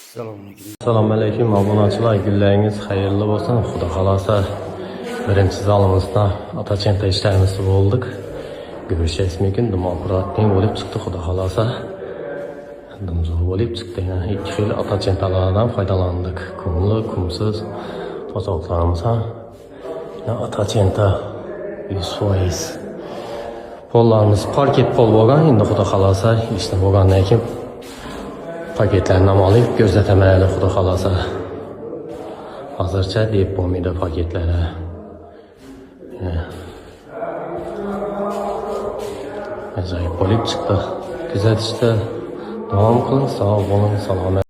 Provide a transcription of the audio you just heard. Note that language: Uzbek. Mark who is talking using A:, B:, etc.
A: Assalomu alaykum obunachilar, kunlaringiz xayrli bo'lsin. Xudo xolasa birinchi zalimizda Atachenta ishlarimizni bo'ldik. Görüşeceğiz mümkün. Demokratning bo'lib chiqdi, xudo xolasa. Zo'r bo'lib chiqdi. Ikki xil Atachentalardan foydalandik. Kumli, kumsiz tozoqlarimiz ham. Atachenta 100%. Pollarimiz parket pol bo'lgan, endi xudo xolasa ishni bo'lgandan keyin paketlarni olib ko'rsatamayli, xudo xolasa. Hozircha deb bo'lmaydi paketlari. Ajoyib bo'lib chiqdi. Kuzatishda davom qiling, sog' bo'ling, salomat.